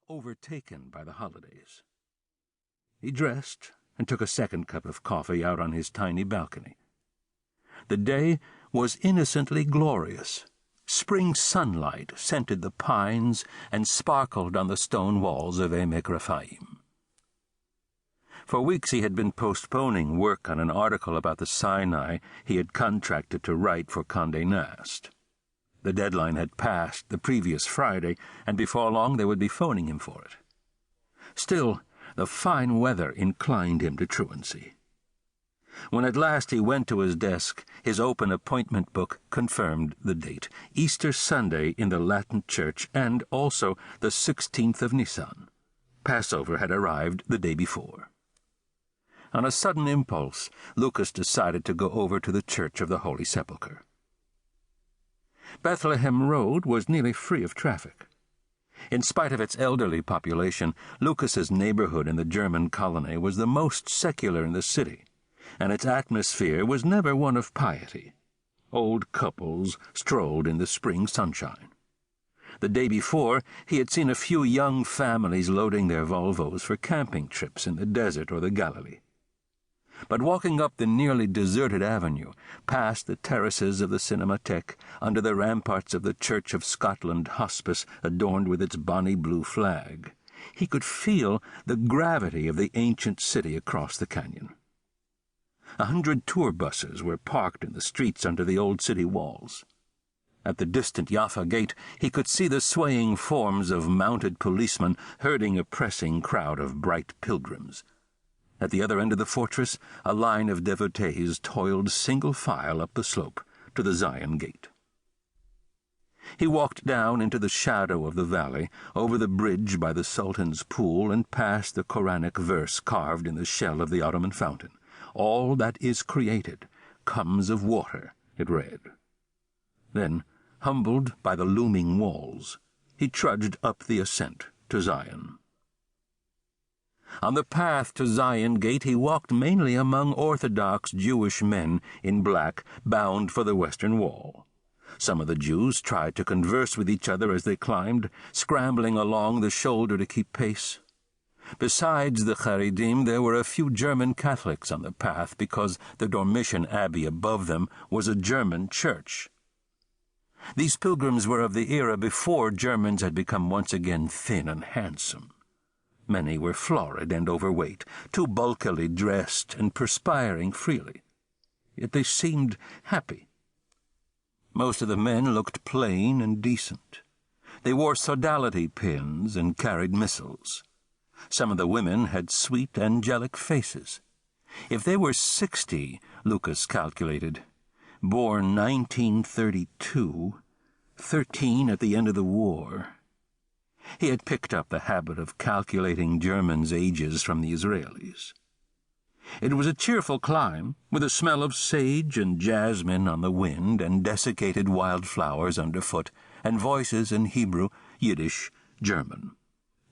overtaken by the holidays. He dressed and took a second cup of coffee out on his tiny balcony. The day was innocently glorious. Spring sunlight scented the pines and sparkled on the stone walls of Emek Raphaim. For weeks he had been postponing work on an article about the Sinai he had contracted to write for Condé Nast. The deadline had passed the previous Friday, and before long they would be phoning him for it. Still, the fine weather inclined him to truancy. When at last he went to his desk, his open appointment book confirmed the date, Easter Sunday in the Latin Church, and also the 16th of Nisan. Passover had arrived the day before. On a sudden impulse, Lucas decided to go over to the Church of the Holy Sepulchre. Bethlehem Road was nearly free of traffic. In spite of its elderly population, Lucas's neighborhood in the German colony was the most secular in the city, and its atmosphere was never one of piety. Old couples strolled in the spring sunshine. The day before, he had seen a few young families loading their Volvos for camping trips in the desert or the Galilee. But walking up the nearly deserted avenue, past the terraces of the Cinematheque, under the ramparts of the Church of Scotland hospice adorned with its bonny blue flag, he could feel the gravity of the ancient city across the canyon. 100 tour buses were parked in the streets under the old city walls. At the distant Jaffa Gate, he could see the swaying forms of mounted policemen herding a pressing crowd of bright pilgrims. At the other end of the fortress, a line of devotees toiled single file up the slope to the Zion Gate. He walked down into the shadow of the valley, over the bridge by the Sultan's pool, and past the Quranic verse carved in the shell of the Ottoman fountain. "All that is created comes of water," it read. Then, humbled by the looming walls, he trudged up the ascent to Zion. On the path to Zion Gate he walked mainly among Orthodox Jewish men in black bound for the Western Wall. Some of the Jews tried to converse with each other as they climbed, scrambling along the shoulder to keep pace. Besides the Haredim, there were a few German Catholics on the path because the Dormition Abbey above them was a German church. These pilgrims were of the era before Germans had become once again thin and handsome. Many were florid and overweight, too bulkily dressed and perspiring freely. Yet they seemed happy. Most of the men looked plain and decent. They wore sodality pins and carried missals. Some of the women had sweet, angelic faces. If they were 60, Lucas calculated, born 1932, 13 at the end of the war. He had picked up the habit of calculating Germans' ages from the Israelis. It was a cheerful climb, with a smell of sage and jasmine on the wind and desiccated wildflowers underfoot, and voices in Hebrew, Yiddish, German.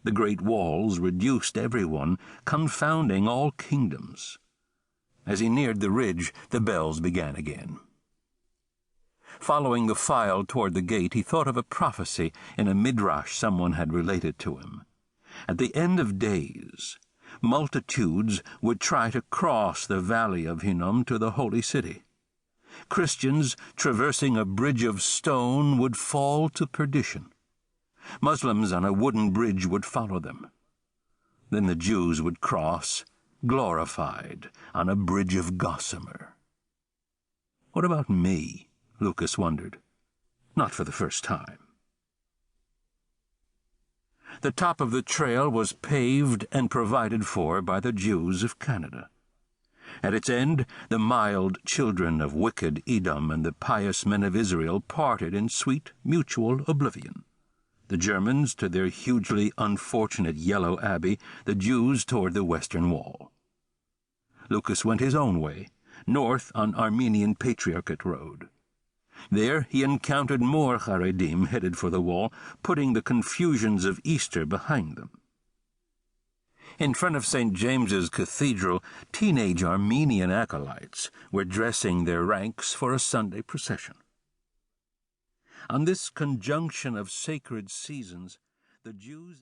The great walls reduced everyone, confounding all kingdoms. As he neared the ridge, the bells began again. Following the file toward the gate, he thought of a prophecy in a midrash someone had related to him. At the end of days, multitudes would try to cross the valley of Hinnom to the holy city. Christians, traversing a bridge of stone, would fall to perdition. Muslims on a wooden bridge would follow them. Then the Jews would cross, glorified, on a bridge of gossamer. What about me? Lucas wondered. Not for the first time. The top of the trail was paved and provided for by the Jews of Canada. At its end, the mild children of wicked Edom and the pious men of Israel parted in sweet mutual oblivion. The Germans to their hugely unfortunate yellow abbey, the Jews toward the Western Wall. Lucas went his own way, north on Armenian Patriarchate Road. There he encountered more Haredim headed for the wall, putting the confusions of Easter behind them. In front of St. James's Cathedral, teenage Armenian acolytes were dressing their ranks for a Sunday procession. On this conjunction of sacred seasons, the Jews